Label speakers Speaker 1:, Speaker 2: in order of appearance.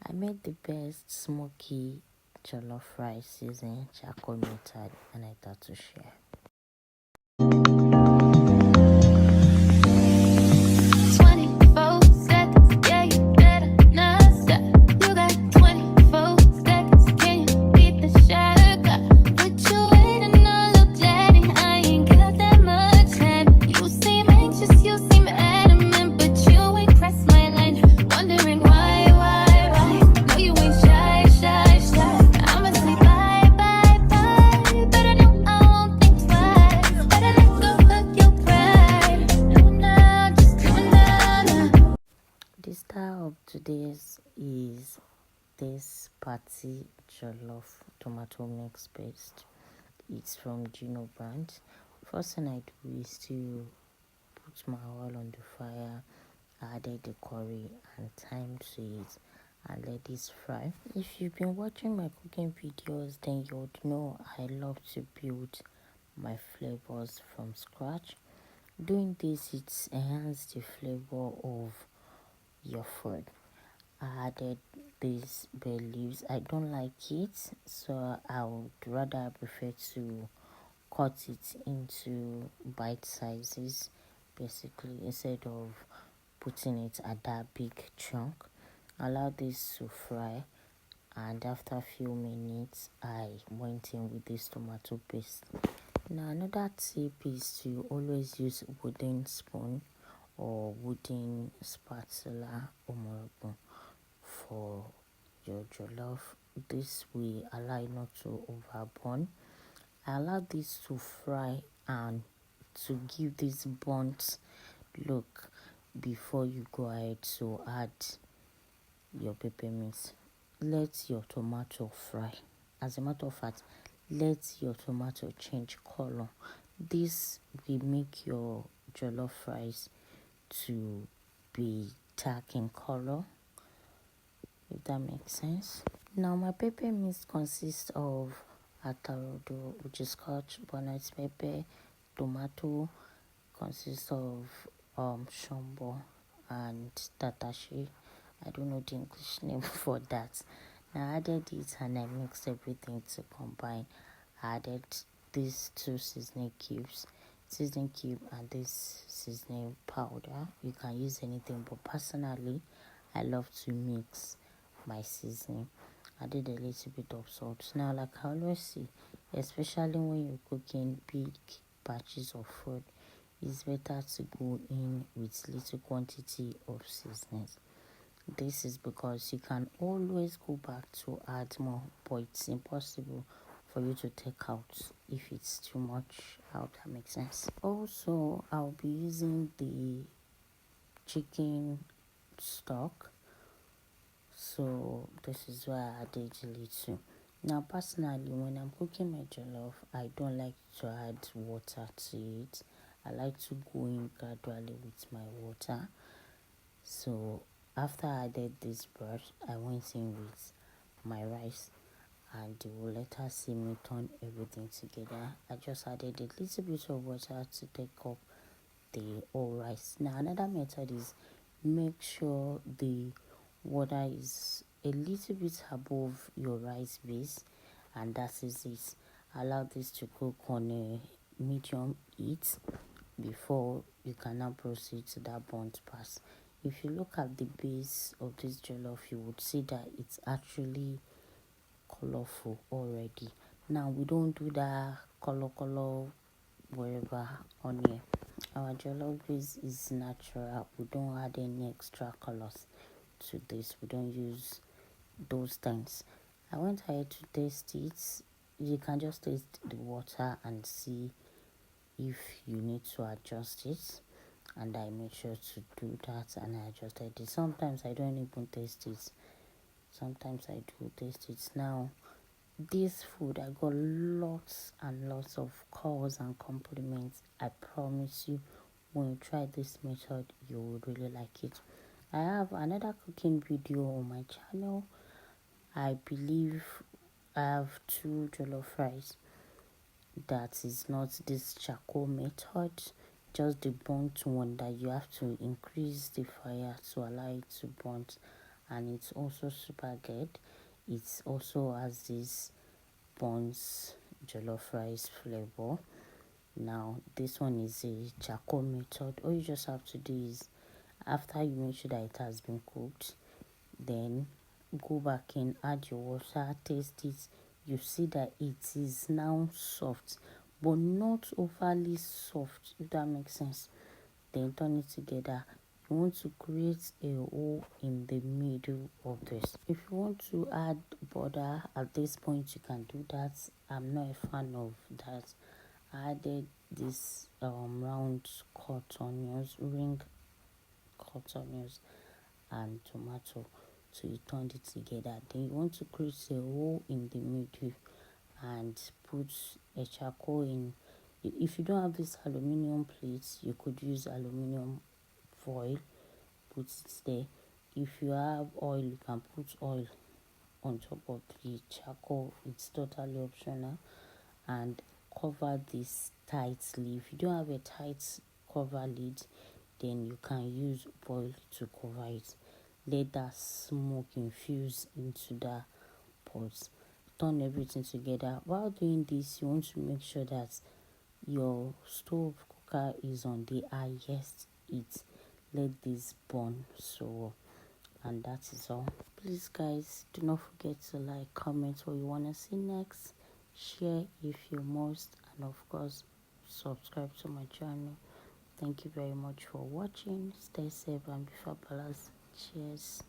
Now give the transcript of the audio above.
Speaker 1: I made the best smoky jollof rice using charcoal method, and I thought to share.
Speaker 2: 24 seconds, yeah, you better not stop. You got 24 seconds, can you beat the shot clock? What you waiting on, little daddy? I ain't got that much time. You seem anxious, you seem adamant, but you ain't crossed my line. Wondering why? No, you ain't shy. I'ma say bye. Better know I won't think twice. Better let go of your pride. No, now, just do it now.
Speaker 1: The star of today's is this party jollof tomato mix paste. It's from Gino brand. First thing I do is to put my oil on the fire, added the curry and thyme to it, and let this fry. If you've been watching my cooking videos, then you would know I love to build my flavors from scratch. Doing this, it enhances the flavor of your food. I added these bay leaves. I don't like it, so I would rather prefer to cut it into bite sizes, basically, instead of putting it at that big chunk. Allow this to fry, and after a few minutes I went in with this tomato paste. Now another tip is to always use wooden spoon or wooden spatula or morocco for your jollof. This will allow it not to overburn. Allow this to fry and to give this burnt look before you go ahead to add your peppermint. Let your tomato fry. As a matter of fact, let your tomato change color. This will make your jollof rice to be dark in color, if that makes sense. Now my pepper mix consists of atarodo, which is scotch bonnet pepper, tomato, consists of shombo and tatashi. I don't know the English name for that. Now I added it and I mixed everything to combine. I added these two seasoning cube and this seasoning powder. You can use anything, but personally I love to mix my seasoning. I did a little bit of salt. Now, like I always say, especially when you're cooking big batches of food, it's better to go in with little quantity of seasonings. This is because you can always go back to add more, but it's impossible for you to take out if it's too much. I hope that makes sense. Also, I'll be using the chicken stock, so this is why I added chili too. Now personally, when I'm cooking my jollof, I don't like to add water to it. I like to go in gradually with my water. So after I added this brush, I went in with my rice, and you will later see me turn everything together. I just added a little bit of water to take up the whole rice. Now another method is make sure the water is a little bit above your rice base, and that is it. Allow this to cook on a medium heat before you can now proceed to that burnt part. If you look at the base of this jollof, you would see that it's actually colorful already. Now we don't do that color wherever on here. Our jollof base is natural. We don't add any extra colors to this. We don't use those things. I went ahead to taste it. You can just taste the water and see if you need to adjust it, and I made sure to do that, and I adjusted it. Sometimes I don't even taste it, sometimes I do taste it. Now this food, I got lots and lots of calls and compliments. I promise you, when you try this method, you would really like it. I have another cooking video on my channel. I believe I have 2 jollof rice that is not this charcoal method, just the burnt one that you have to increase the fire to allow it to burn. and it's also super good. It also has this buns jollof rice flavor. Now this one is a charcoal method. All you just have to do is, after you make sure that it has been cooked, then go back in, add your water, taste it. You see that it is now soft, but not overly soft, if that makes sense. Then turn it together. You want to create a hole in the middle of this. If you want to add butter at this point, you can do that. I'm not a fan of that. I added this round cut onions, ring cut onions, and tomato. So you turn it together. Then you want to create a hole in the middle and put a charcoal in. If you don't have this aluminium plates, you could use aluminium foil. Put it there. If you have oil, you can put oil on top of the charcoal. It's totally optional. And cover this tightly. If you don't have a tight cover lid, then you can use foil to cover it. Let that smoke infuse into the pot. Turn everything together. While doing this, you want to make sure that your stove cooker is on the highest heat. Let this burn so well. And that is all. Please guys, do not forget to like, comment what you want to see next, share if you must, and of course subscribe to my channel. Thank you very much for watching. Stay safe and be fabulous. Cheers.